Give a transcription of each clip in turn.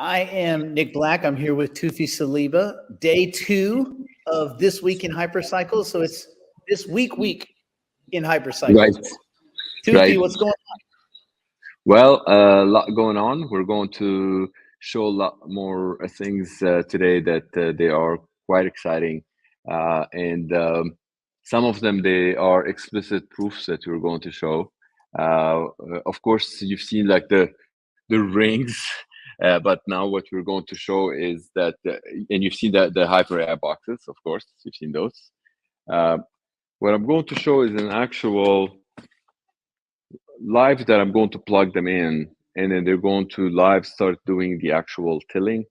I am Nick Black. I'm here with Toufii Saliba. Day 2 of This Week in Hypercycle. So it's this week in Hypercycle. Right. Toufii, Right. what's going on? Well, a lot going on. We're going to show a lot more things today that they are quite exciting, and some of them they are explicit proofs that we're going to show. Of course, you've seen like the rings, but now what we're going to show is that, and you've seen the Hyper AI boxes. Of course, you've seen those. What I'm going to show is an actual live that I'm going to plug them in, and then they're going to live start doing the actual tilling.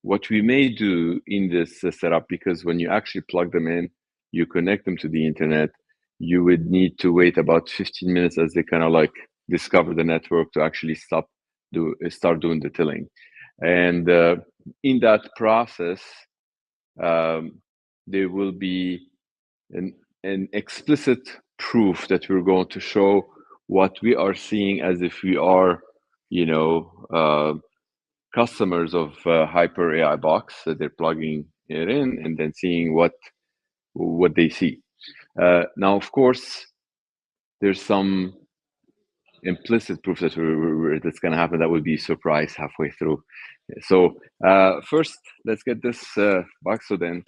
What we may do in this setup, because when you actually plug them in, you connect them to the internet, you would need to wait about 15 minutes as they kind of like discover the network to actually start doing the tilling. And in that process, there will be an explicit proof that we're going to show what we are seeing as if we are, customers of Hyper AI box, that they're plugging it in and then seeing what they see. Now, of course, there's some implicit proof that that's going to happen that will be surprised halfway through. So first, let's get this box. So then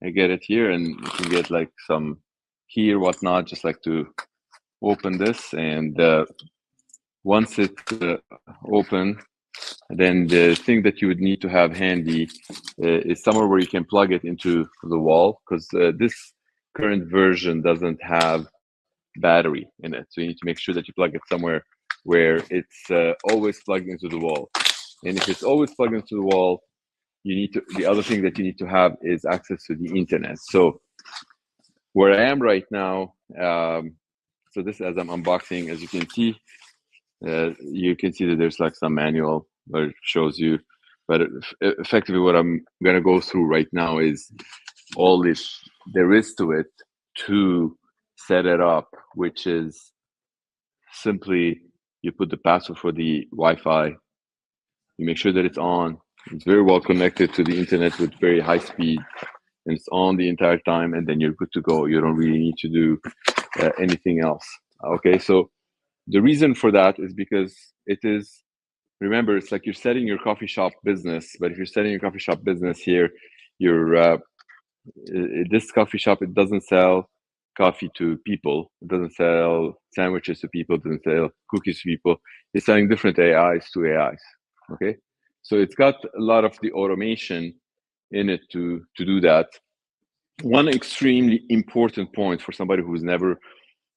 I get it here, and you can get like some key or whatnot, just like to open this. And once it's open, then the thing that you would need to have handy is somewhere where you can plug it into the wall, because this current version doesn't have battery in it. So you need to make sure that you plug it somewhere where it's always plugged into the wall. And if it's always plugged into the wall, the other thing that you need to have is access to the internet. So where I am right now, so this, as I'm unboxing, as you can see that there's like some manual where it shows you, but effectively what I'm going to go through right now is all this there is to it to set it up, which is simply you put the password for the Wi-Fi, you make sure that it's on, it's very well connected to the internet with very high speed, and it's on the entire time, and then you're good to go. You don't really need to do anything else. Okay, so the reason for that is because remember, it's like you're setting your coffee shop business, but if you're setting your coffee shop business here, this coffee shop, it doesn't sell coffee to people, it doesn't sell sandwiches to people, it doesn't sell cookies to people. It's selling different AIs to AIs. Okay, so it's got a lot of the automation in it to do that. One extremely important point for somebody who's never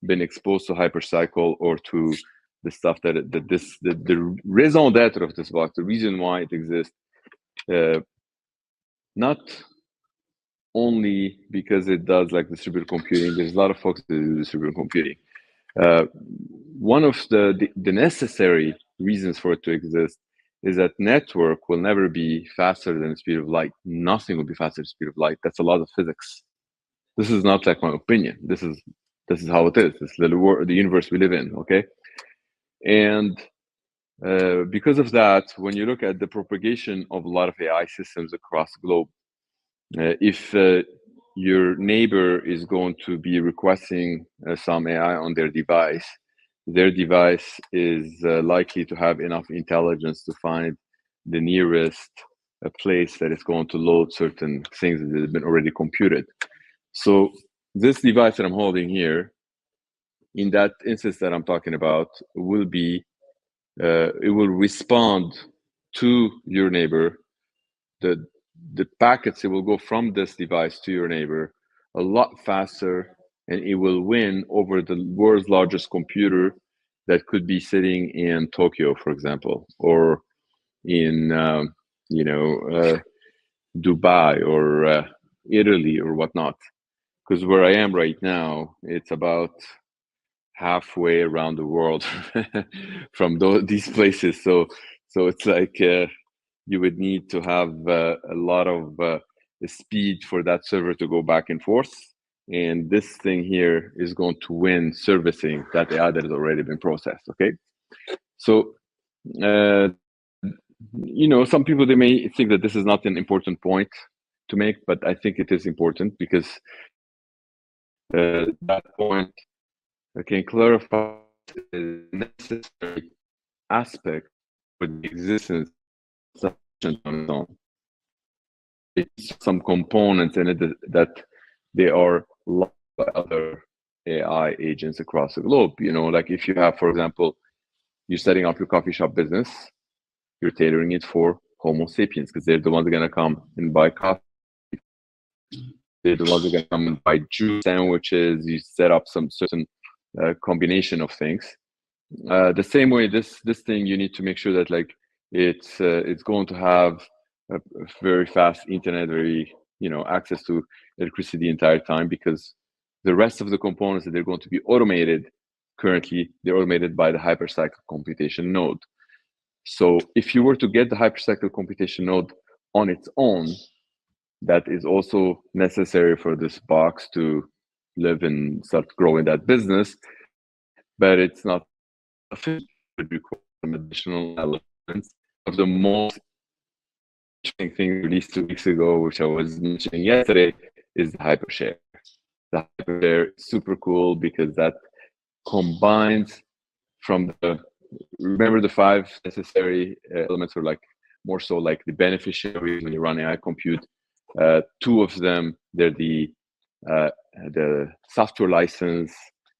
been exposed to Hypercycle or to the stuff the raison d'etre of this box, the reason why it exists, not only because it does like distributed computing. There's a lot of folks that do distributed computing. One of the necessary reasons for it to exist is that network will never be faster than the speed of light. Nothing will be faster than the speed of light. That's a lot of physics. This is not like my opinion. This is how it is. It's the universe we live in. Okay, and because of that, when you look at the propagation of a lot of AI systems across the globe, if your neighbor is going to be requesting some AI on their device is likely to have enough intelligence to find the nearest place that is going to load certain things that have been already computed. So this device that I'm holding here, in that instance that I'm talking about, will be it will respond to your neighbor. The packets, it will go from this device to your neighbor a lot faster, and it will win over the world's largest computer that could be sitting in Tokyo, for example, or in Dubai or Italy or whatnot. Because where I am right now, it's about halfway around the world from these places. So it's like you would need to have a lot of speed for that server to go back and forth. And this thing here is going to win servicing that AI that has already been processed. Okay, so some people, they may think that this is not an important point to make, but I think it is important because that point can clarify the necessary aspect for the existence of on its own. It's some components in it that they are loved by other AI agents across the globe. Like if you have, for example, you're setting up your coffee shop business, you're tailoring it for Homo sapiens because they're the ones that are going to come and buy coffee. They're the ones that are going to come and buy juice sandwiches. You set up some certain combination of things. The same way, this thing, you need to make sure that like it's going to have a very fast internet, very access to electricity the entire time, because the rest of the components that they're going to be automated currently, they're automated by the Hypercycle computation node. So if you were to get the Hypercycle computation node on its own, that is also necessary for this box to live and start growing that business, but it's not sufficient. It requires some additional elements. Of the most interesting thing released 2 weeks ago, which I was mentioning yesterday, is the Hypershare. The Hypershare is super cool because that combines from remember the 5 necessary elements are like more so like the beneficiaries when you run AI compute. 2 of them, they're the software license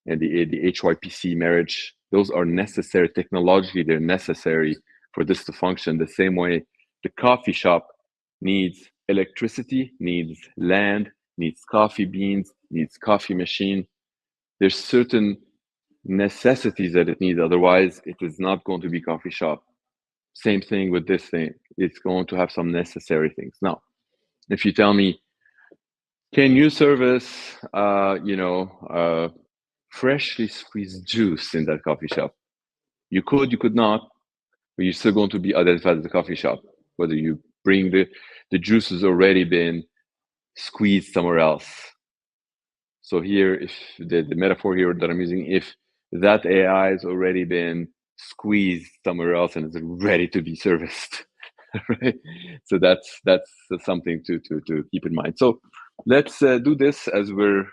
and the HYPC marriage. Those are necessary technologically. They're necessary for this to function the same way the coffee shop needs electricity, needs land, needs coffee beans, needs coffee machine. There's certain necessities that it needs. Otherwise, it is not going to be coffee shop. Same thing with this thing. It's going to have some necessary things. Now, if you tell me, can you service, freshly squeezed juice in that coffee shop? You could not, but you're still going to be identified as a coffee shop, whether you bring the juice has already been squeezed somewhere else. So here, if the metaphor here that I'm using, if that AI has already been squeezed somewhere else and is ready to be serviced, right? So that's something to keep in mind. So let's do this as we're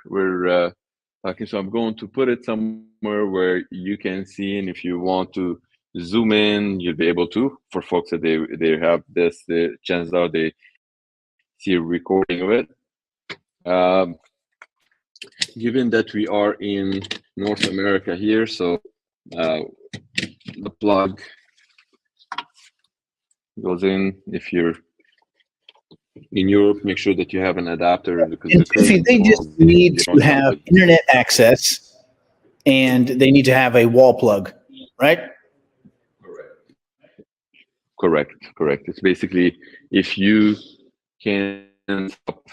talking. So I'm going to put it somewhere where you can see, and if you want to zoom in, you'll be able to. For folks that they have this, the chances are they see a recording of it. Given that we are in North America here, so the plug goes in. If you're in Europe, make sure that you have an adapter. Because they just need to have internet access, and they need to have a wall plug, right? Correct. It's basically if you can set up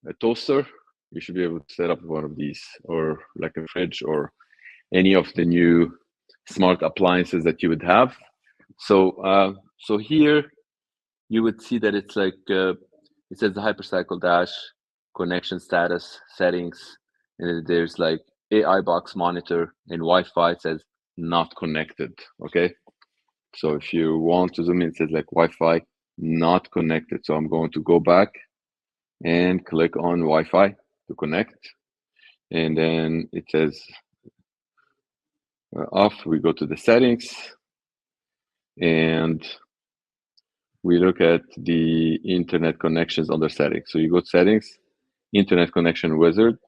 a toaster, you should be able to set up one of these, or like a fridge, or any of the new smart appliances that you would have. So so here you would see that it's like it says the Hypercycle dash connection status settings, and there's like AI box monitor, and Wi-Fi says not connected. Okay, so if you want to zoom in, it says like Wi-Fi not connected. So I'm going to go back and click on Wi-Fi to connect, and then it says off. We go to the settings, and we look at the internet connections under settings. So you go to settings, internet connection wizard,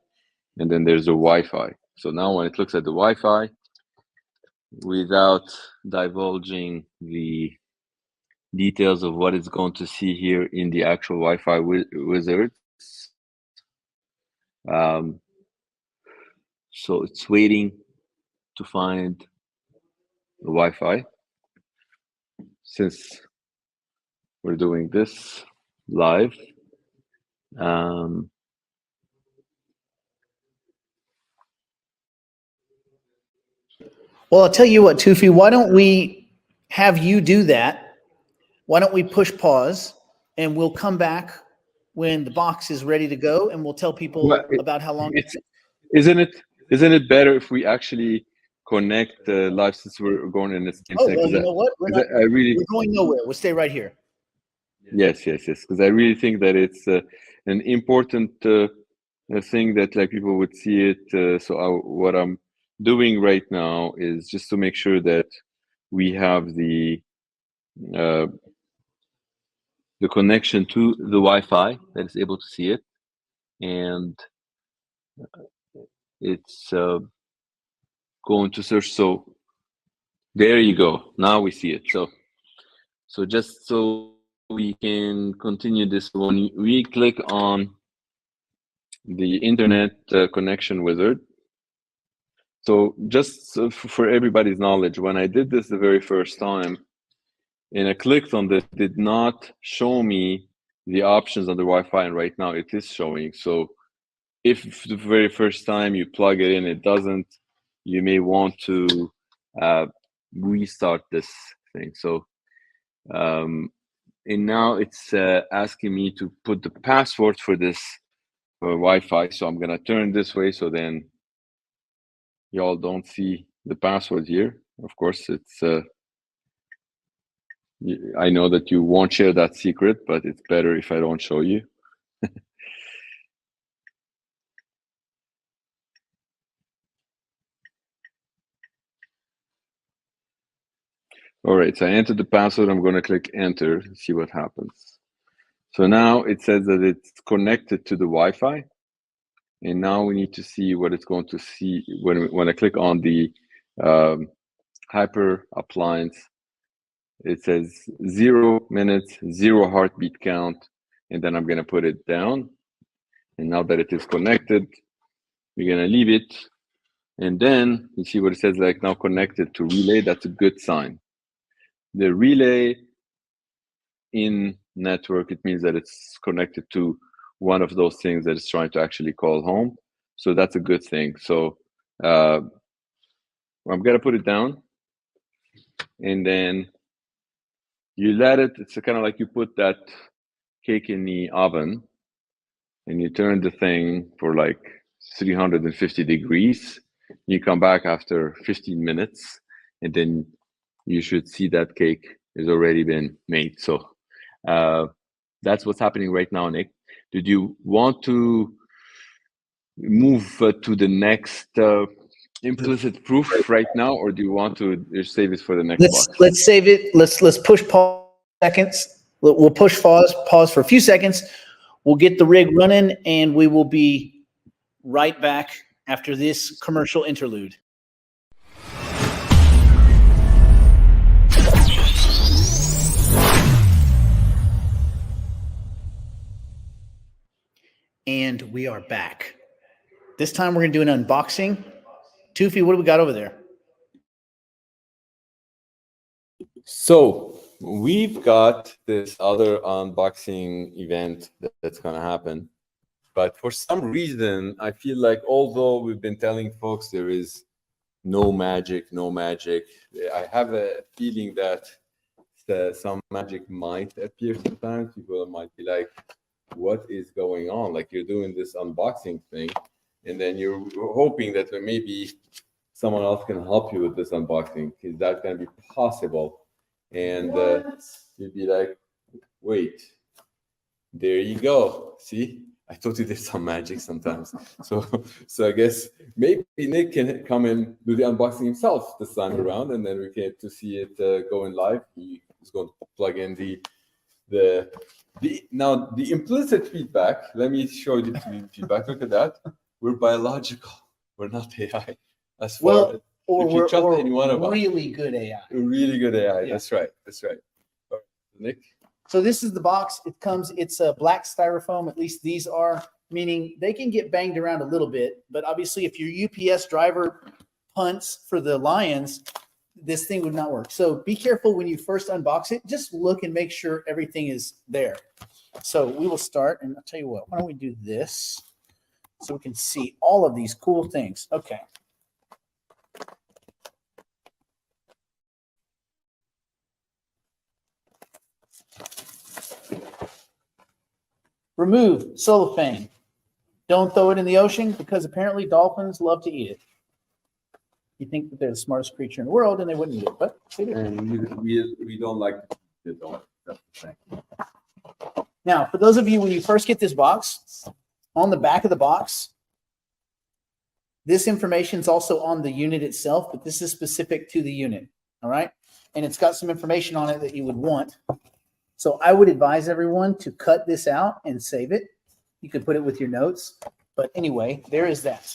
and then there's the Wi-Fi. So now when it looks at the Wi-Fi, without divulging the details of what it's going to see here in the actual Wi-Fi wizard, so it's waiting to find the Wi-Fi. Since we're doing this live, well, I'll tell you what, Toufii, why don't we have you do that? Why don't we push pause, and we'll come back when the box is ready to go, and we'll tell people about how long isn't it better if we actually connect live since we're going in the same Oh, thing. well, you know what? I really, We're going nowhere. We'll stay right here. yes, because I really think that it's an important thing that like people would see it. What I'm doing right now is just to make sure that we have the connection to the Wi-Fi that is able to see it, and it's going to search. So there you go. Now we see it. So just so we can continue this, when we click on the internet connection wizard. So just for everybody's knowledge, when I did this the very first time and I clicked on this, it did not show me the options on the Wi-Fi, and right now it is showing. So if the very first time you plug it in, it doesn't, you may want to restart this thing. So and now it's asking me to put the password for this Wi-Fi. So I'm gonna turn this way so then y'all don't see the password here. Of course, it's I know that you won't share that secret, but it's better if I don't show you. All right, so I entered the password. I'm going to click enter, see what happens. So now it says that it's connected to the Wi-Fi. And now we need to see what it's going to see when I click on the Hyper appliance. It says 0 minutes, 0 heartbeat count, and then I'm going to put it down. And now that it is connected, we're going to leave it. And then you see what it says, like now connected to relay. That's a good sign. The relay in network, it means that it's connected to one of those things that it's trying to actually call home. So that's a good thing. So I'm going to put it down. And then you let it, it's kind of like you put that cake in the oven and you turn the thing for like 350 degrees. You come back after 15 minutes and then you should see that cake has already been made. So that's what's happening right now, Nick. Did you want to move to the next implicit proof right now, or do you want to save it for the next box? Let's save it. Let's push pause seconds. We'll push pause for a few seconds. We'll get the rig running, and we will be right back after this commercial interlude. And we are back. This time we're going to do an unboxing. Toufii, what do we got over there? So we've got this other unboxing event that's going to happen. But for some reason, I feel like although we've been telling folks there is no magic, I have a feeling that some magic might appear sometimes. People might be like, what is going on? Like, you're doing this unboxing thing, and then you're hoping that maybe someone else can help you with this unboxing. Is that going to be possible? And you'd be like, wait, there you go. See? I told you there's some magic sometimes. So I guess maybe Nick can come and do the unboxing himself this time around, and then we get to see it going live. He is going to plug in the implicit feedback. Let me show you the feedback. Look at that. We're biological. We're not AI. As far or if you trust we're any one of us. Really good AI. Really good AI. Yeah. That's right. All right. Nick. So this is the box. It's a black styrofoam. At least these are, meaning they can get banged around a little bit. But obviously, if your UPS driver punts for the Lions, this thing would not work. So be careful when you first unbox it. Just look and make sure everything is there. So we will start, and I'll tell you what. Why don't we do this so we can see all of these cool things? Okay. Remove cellophane. Don't throw it in the ocean because apparently dolphins love to eat it. You think that they're the smartest creature in the world, and they wouldn't need it, but they do. And we don't like it all. That's the thing. Now, for those of you, when you first get this box, on the back of the box, this information is also on the unit itself, but this is specific to the unit, all right? And it's got some information on it that you would want. So I would advise everyone to cut this out and save it. You could put it with your notes. But anyway, there is that.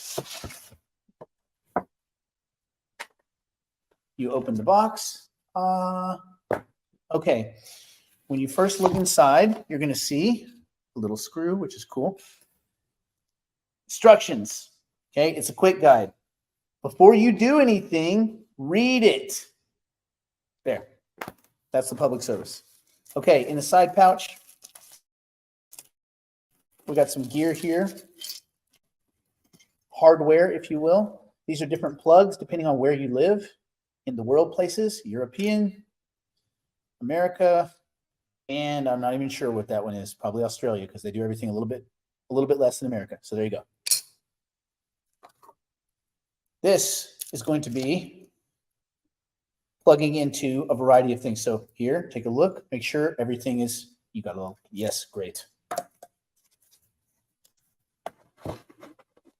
You open the box. Okay. When you first look inside, you're going to see a little screw, which is cool. Instructions. Okay, it's a quick guide. Before you do anything, read it. There. That's the public service. Okay, in the side pouch, we got some gear here. Hardware, if you will. These are different plugs depending on where you live in the world places. European, America, and I'm not even sure what that one is. Probably Australia, because they do everything a little bit less than America. So there you go. This is going to be plugging into a variety of things. So here, take a look, make sure everything is, you got a little, yes, great.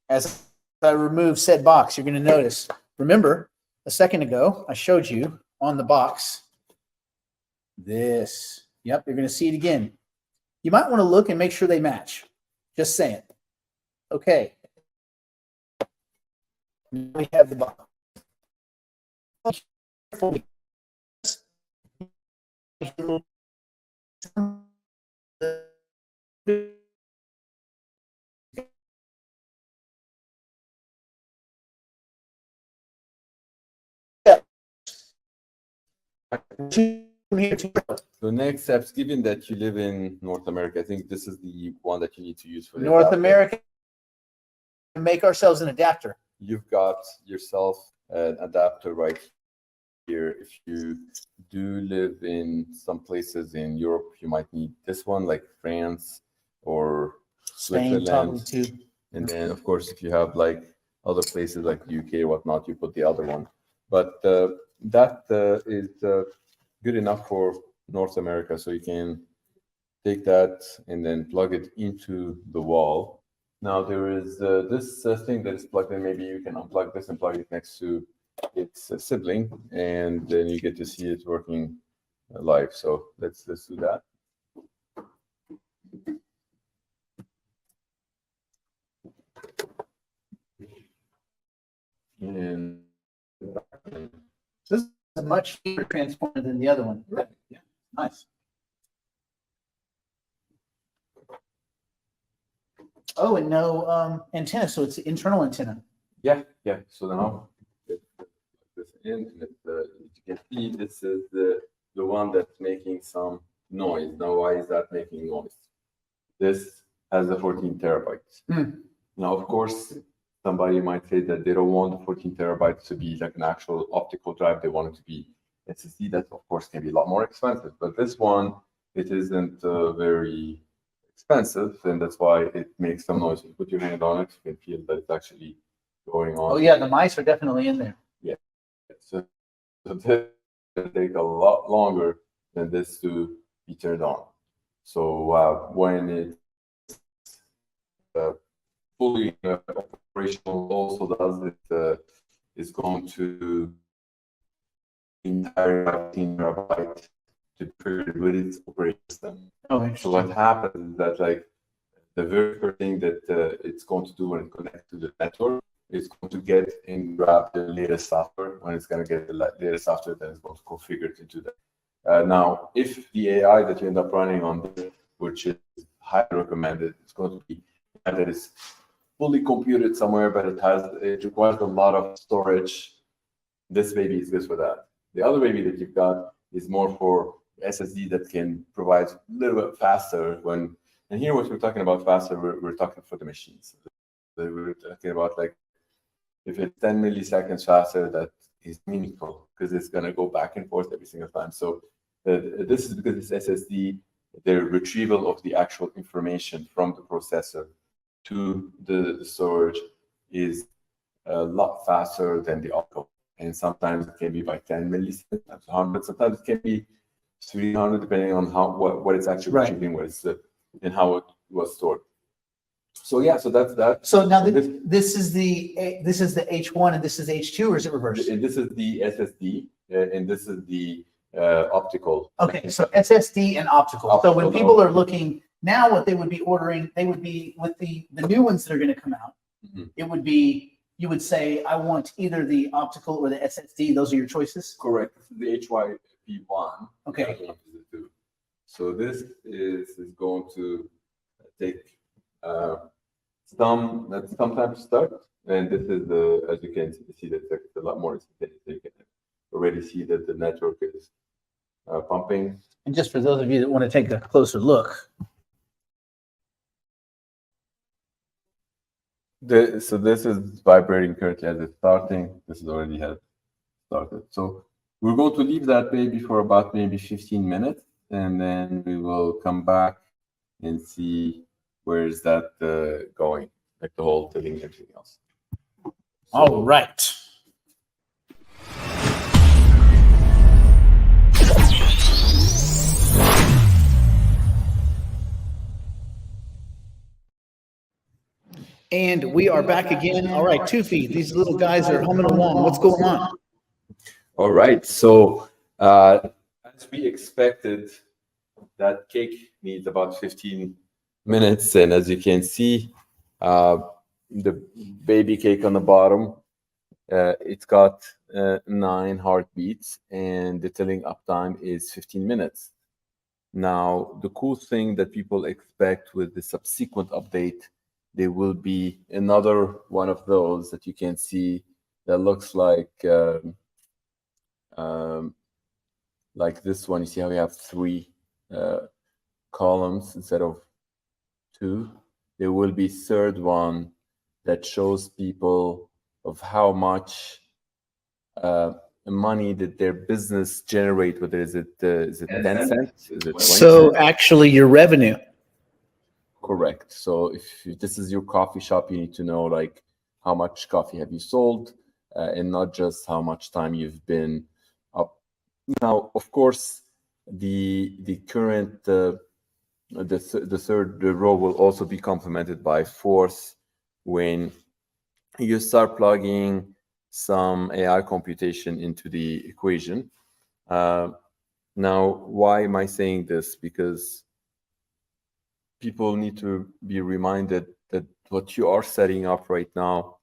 As I remove said box, you're going to notice, remember a second ago, I showed you on the box this. Yep, you're going to see it again. You might want to look and make sure they match. Just saying. Okay. Now we have the box. The next steps, given that you live in North America, I think this is the one that you need to use for the North adapter. America, make ourselves an adapter. You've got yourself an adapter right here. If you do live in some places in Europe, you might need this one, like France or Spain, probably Switzerland. too. And then, of course, if you have like other places like UK or whatnot, you put the other one. But that is good enough for North America. So you can take that and then plug it into the wall. Now there is this thing that is plugged in. Maybe you can unplug this and plug it next to its sibling, and then you get to see it working live. So let's do that. And This is a much cheaper transformer than the other one. Yeah, nice. Oh, and no antenna, so it's an internal antenna. yeah. So now let's plug this in, and you can see this is the one that's making some noise. Now, why is that making noise? This has a 14 terabytes. Now, of course, somebody might say that they don't want the 14 terabytes to be like an actual optical drive. They want it to be SSD. That, of course, can be a lot more expensive. But this one, it isn't very expensive, and that's why it makes some noise. You put your hand on it, you can feel that it's actually going on. Oh yeah, the mice are definitely in there. Yeah. So this will take a lot longer than this to be turned on. So when it's fully operational, also does it is going to entire 15 terabyte to put with its operating system. Oh, So interesting. what happens is that like the very first thing that it's going to do when it connects to the network is going to get and grab the latest software. When it's going to get the latest software, then it's going to configure it into that. Now, if the AI that you end up running on this, which is highly recommended, it's going to be that is fully computed somewhere, but it requires a lot of storage. This baby is good for that. The other baby that you've got is more for SSD that can provide a little bit faster when, and here what we're talking about faster, we're talking for the machines. We're talking about like, if it's 10 milliseconds faster, that is meaningful because it's going to go back and forth every single time. So this is because it's SSD, the retrieval of the actual information from the processor to the storage is a lot faster than the optical. and sometimes it can be by 10 milliseconds, sometimes 100, sometimes it can be 300, depending on what it's actually Right. retrieving, and how it was stored. So yeah, so that's that. So now this is the H1 and this is H2, or is it reversed? And this is the SSD, and this is the optical. Okay, so SSD and optical. So when people are looking now, what they would be ordering, they would be with the new ones that are going to come out. Mhm. It would be, you would say, I want either the optical or the SSD. Those are your choices. Correct. This is the HYP1. Okay. That one is the 2. So this is going to take some time to start, and this is as you can see that it's a lot more instantaneous. You can already see that the network is pumping. And just for those of you that want to take a closer look. So this is vibrating currently as it's starting. This is already had started. So we're going to leave that baby for about maybe 15 minutes, and then we will come back and see where is that going, like the whole tilling and everything else. All right. And we are back again. All right, Toufii, these little guys are humming along. What's going on? All right. So as we expected, that cake needs about 15 minutes. And as you can see, the baby cake on the bottom, it's got 9 heartbeats, and the tilling uptime is 15 minutes. Now, the cool thing that people expect with the subsequent update, there will be another one of those that you can see that looks like this one. You see how we have 3 columns instead of 2. There will be third one that shows people of how much money did their business generate. Whether is it 10 cents? Is it 20 So cents? actually your revenue. Correct. So if this is your coffee shop, you need to know like how much coffee have you sold, and not just how much time you've been up. Now, of course, the current the third row will also be complemented by fourth when you start plugging some AI computation into the equation. Now, why am I saying this? Because people need to be reminded that what you are setting up right now,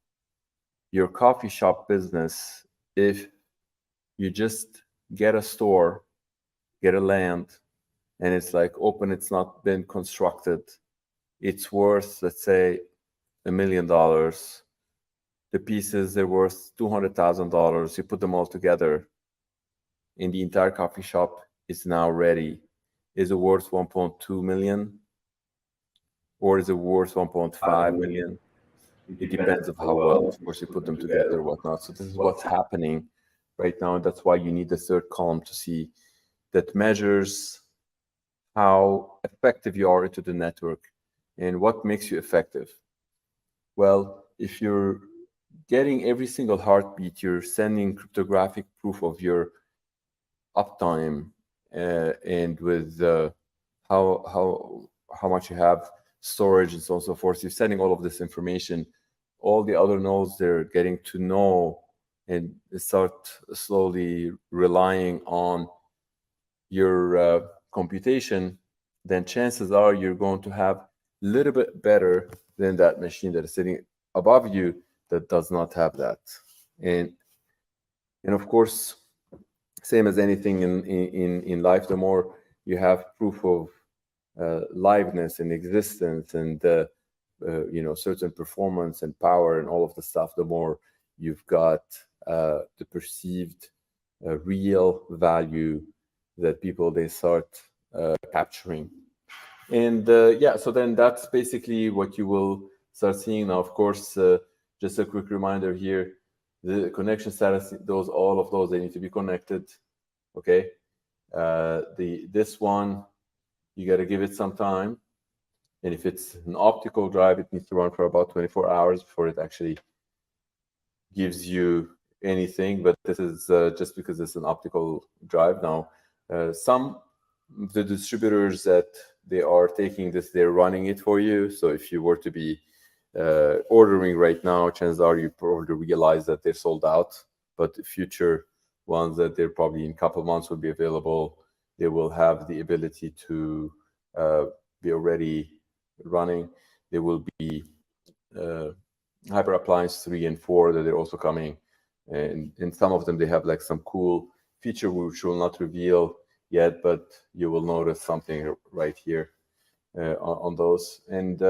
your coffee shop business, if you just get a store, get a land, and it's like open, it's not been constructed, it's worth, let's say, $1 million. The pieces, they're worth $200,000. You put them all together, and the entire coffee shop is now ready. Is it worth 1.2 million? Or is it worth 1.5 million? It depends on how well, of course, you put them together or whatnot. So this is what's happening right now. That's why you need the third column to see that measures how effective you are into the network and what makes you effective. Well, if you're getting every single heartbeat, you're sending cryptographic proof of your uptime, and with how much you have storage and so on and so forth. You're sending all of this information. All the other nodes, they're getting to know and start slowly relying on your computation. Then chances are you're going to have a little bit better than that machine that is sitting above you that does not have that. And of course, same as anything in life, the more you have proof of liveness and existence and certain performance and power and all of the stuff, the more you've got the perceived real value that people, they start capturing. And so then that's basically what you will start seeing now. Of course, just a quick reminder here, the connection status, all of those, they need to be connected. Okay. This one, you got to give it some time. And if it's an optical drive, it needs to run for about 24 hours before it actually gives you anything, but this is just because it's an optical drive now. Some of the distributors that they are taking this, they're running it for you. So if you were to be ordering right now, chances are you probably realize that they're sold out. But the future ones that they're probably in a couple of months will be available, they will have the ability to be already running. There will be Hyper Appliance 3 and 4 that are also coming. And in some of them, they have like some cool feature which will not reveal yet, but you will notice something right here on those. And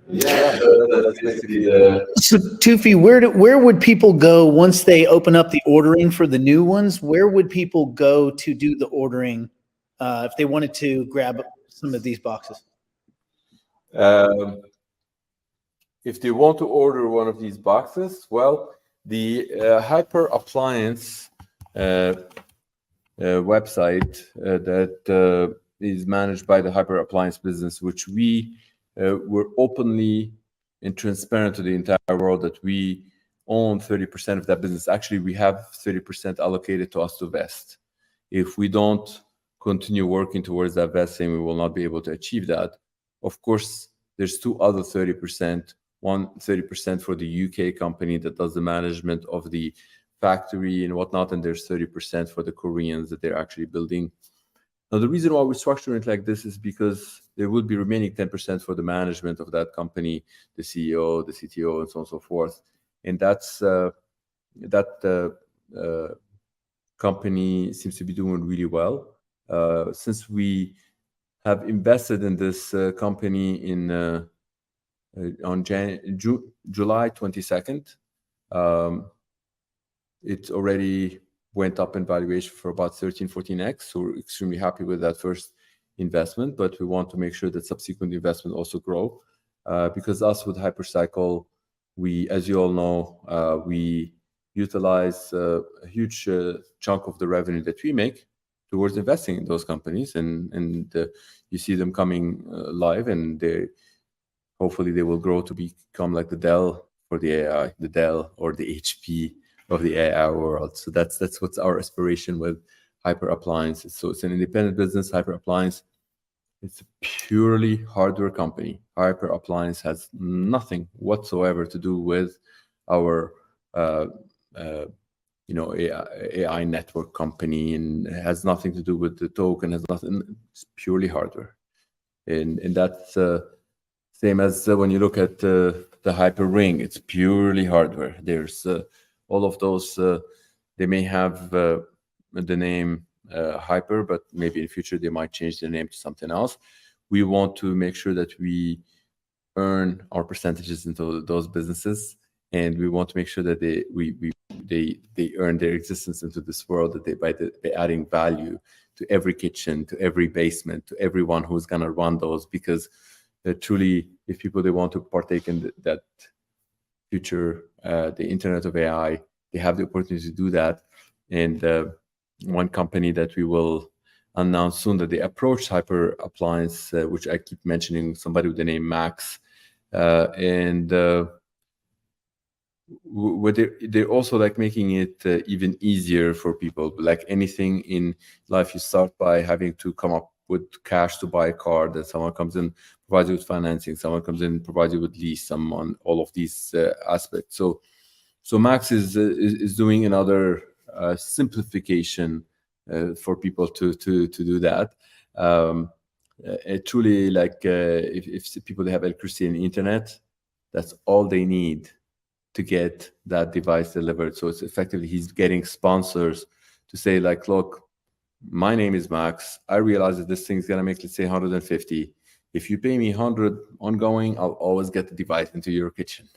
yeah, that's basically the. So Toufii, where would people go once they open up the ordering for the new ones? Where would people go to do the ordering if they wanted to grab some of these boxes? If they want to order one of these boxes, well, the Hyper Appliance website that is managed by the Hyper Appliance business, which we were openly and transparent to the entire world that we own 30% of that business. Actually, we have 30% allocated to us to vest. If we don't continue working towards that vesting, we will not be able to achieve that. Of course, there's two other 30%. One 30% for the UK company that does the management of the factory and whatnot, and there's 30% for the Koreans that they're actually building. Now, the reason why we structure it like this is because there will be remaining 10% for the management of that company, the CEO, the CTO, and so on and so forth. And that's that company seems to be doing really well. Since we have invested in this company in on July 22nd, it already went up in valuation for about 13-14x. So we're extremely happy with that first investment, but we want to make sure that subsequent investment also grow because us with Hypercycle, we, as you all know, we utilize a huge chunk of the revenue that we make towards investing in those companies, and you see them coming live, and hopefully they will grow to become like the Dell for the AI, the Dell or the HP of the AI world. So that's what's our aspiration with Hyper Appliance. So it's an independent business. Hyper Appliance, it's a purely hardware company. Hyper Appliance has nothing whatsoever to do with our AI network company, and it has nothing to do with the token. Has nothing. It's purely hardware, and that's same as when you look at the Hyper Ring. It's purely hardware. There's all of those. They may have the name Hyper, but maybe in the future they might change the name to something else. We want to make sure that we earn our percentages into those businesses, and we want to make sure that they earn their existence into this world, that by adding value to every kitchen, to every basement, to everyone who's gonna run those, because truly, if people they want to partake in that future, the Internet of AI, they have the opportunity to do that. And one company that we will announce soon that they approached Hyper Appliance, which I keep mentioning, somebody with the name Max, and they're also like making it even easier for people. Like anything in life, you start by having to come up with cash to buy a car, then someone comes in, provides you with financing, someone comes in, provides you with lease, someone, all of these aspects. So Max is doing another simplification for people to do that. Truly, like if people they have electricity and internet, that's all they need to get that device delivered. So it's effectively he's getting sponsors to say like, look, my name is Max. I realize that this thing's gonna make, let's say, 150. If you pay me 100 ongoing, I'll always get the device into your kitchen,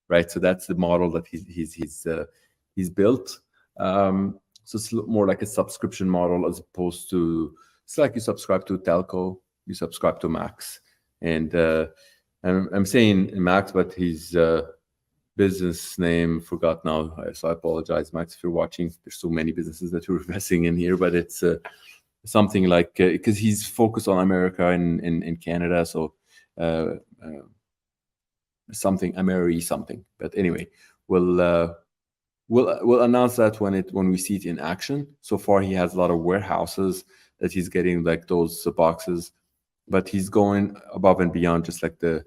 right? So that's the model that he's built. So it's more like a subscription model as opposed to, it's like you subscribe to telco, you subscribe to Max, and I'm saying Max, but his business name forgot now, so I apologize, Max, if you're watching. There's so many businesses that we're investing in here, but it's something like because he's focused on America and Canada, so something Ameri something. But anyway, we'll we'll announce that when we see it in action. So far, he has a lot of warehouses that he's getting like those boxes, but he's going above and beyond just like the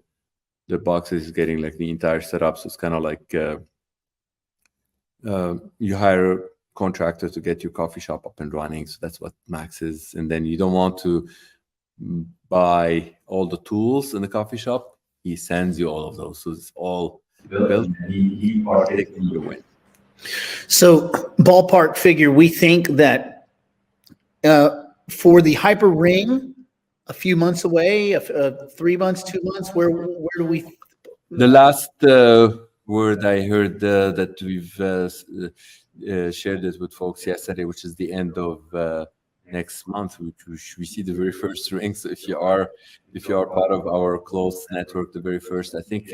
boxes. He's getting like the entire setup. So it's kind of like you hire a contractor to get your coffee shop up and running. So that's what Max is. And then you don't want to buy all the tools in the coffee shop. He sends you all of those. So it's all built. He partakes in the win. So ballpark figure, we think that for the Hyper Ring, a few months away, 3 months, 2 months, where do we? The last word I heard that we've shared it with folks yesterday, which is the end of next month, which we see the very first ring. So if you are part of our closed network, the very first, I think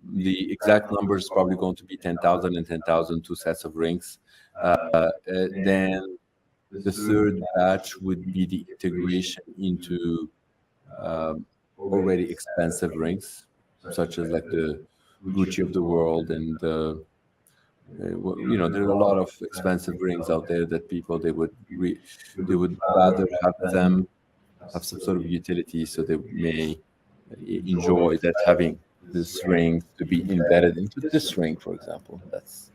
the exact number is probably going to be 10,000 and 10,000, 2 sets of rings. Then the third batch would be the integration into already expensive rings, such as like the Gucci of the world, and there are a lot of expensive rings out there that people they would rather have them have some sort of utility, so they may enjoy that having this ring to be embedded into this ring, for example. That's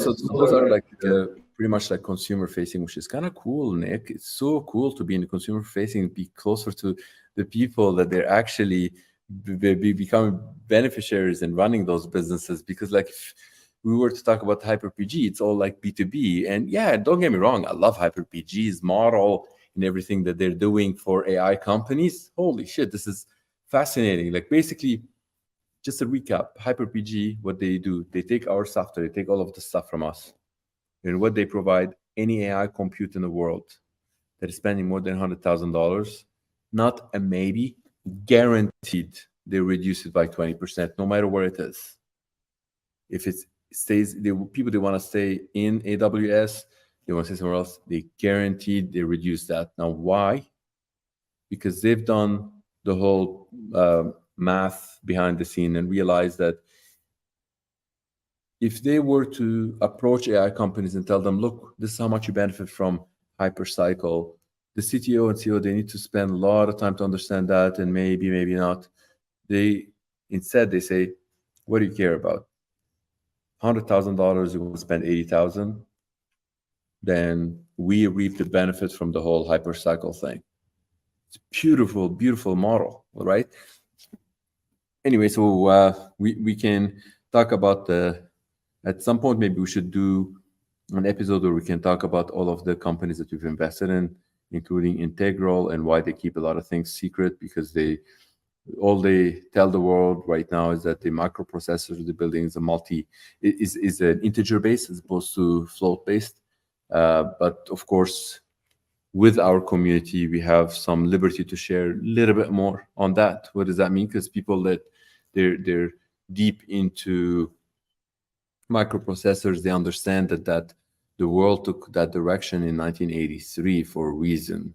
so those are like pretty much like consumer facing, which is kind of cool, Nick. It's so cool to be in the consumer facing, be closer to the people that they're actually becoming beneficiaries in running those businesses. Because like if we were to talk about HyperPG, it's all like B2B. And yeah, don't get me wrong, I love HyperPG's model and everything that they're doing for AI companies. Holy shit, this is fascinating. Like basically, just a recap, HyperPG, what they do, they take our software, they take all of the stuff from us, and what they provide, any AI compute in the world that is spending more than $100,000, not a maybe, guaranteed they reduce it by 20%, no matter where it is. If it stays, people they want to stay in AWS, they want to stay somewhere else, they guaranteed they reduce that. Now, why? Because they've done the whole math behind the scene and realized that if they were to approach AI companies and tell them, look, this is how much you benefit from Hypercycle, the CTO and CEO, they need to spend a lot of time to understand that, and maybe not. Instead they say, what do you care about? $100,000, you want to spend $80,000, then we reap the benefit from the whole Hypercycle thing. It's a beautiful, beautiful model, right? Anyway, so we can talk about at some point, maybe we should do an episode where we can talk about all of the companies that we've invested in, including Integral, and why they keep a lot of things secret, because all they tell the world right now is that the microprocessor they're building is is an integer based as opposed to float based. But of course, with our community, we have some liberty to share a little bit more on that. What does that mean? Because people that they're deep into microprocessors, they understand that the world took that direction in 1983 for a reason.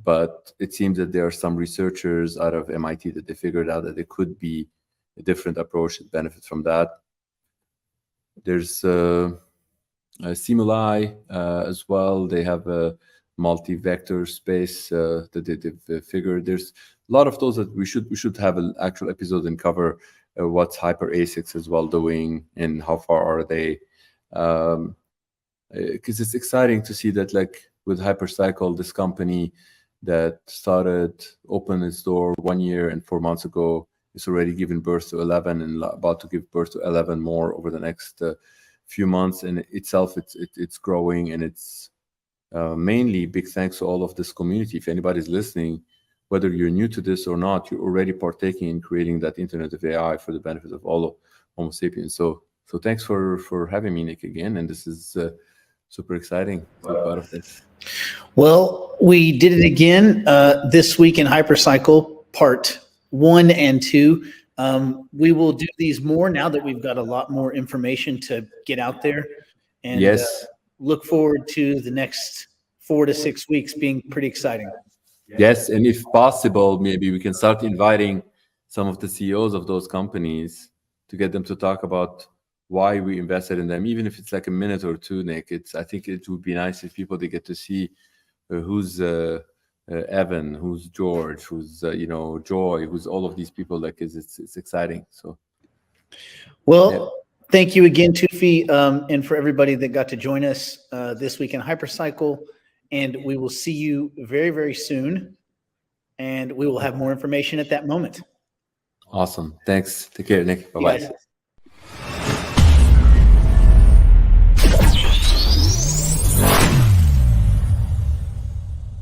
But it seems that there are some researchers out of MIT that they figured out that there could be a different approach that benefits from that. There's Simuli as well. They have a multi-vector space that they've figured. There's a lot of those that we should have an actual episode and cover what's Hyper ASICs as well doing and how far are they. Because it's exciting to see that, like with Hypercycle, this company that opened its door 1 year and 4 months ago, is already given birth to 11 and about to give birth to 11 more over the next few months. And itself, it's growing, and it's mainly big thanks to all of this community. If anybody's listening, whether you're new to this or not, you're already partaking in creating that Internet of AI for the benefit of all of Homo sapiens. So thanks for having me, Nick, again. And this is super exciting to be part of this. Well, we did it again this week in Hypercycle Part 1 and 2. We will do these more now that we've got a lot more information to get out there. And yes, look forward to the next 4 to 6 weeks being pretty exciting. Yes, and if possible, maybe we can start inviting some of the CEOs of those companies to get them to talk about why we invested in them, even if it's like a minute or two, Nick. I think it would be nice if people, they get to see who's Evan, who's George, who's Joy, who's all of these people. Like, it's exciting. So, well, thank you again, Toufii, and for everybody that got to join us this week in Hypercycle. And we will see you very, very soon. And we will have more information at that moment. Awesome. Thanks. Take care, Nick. Bye-bye.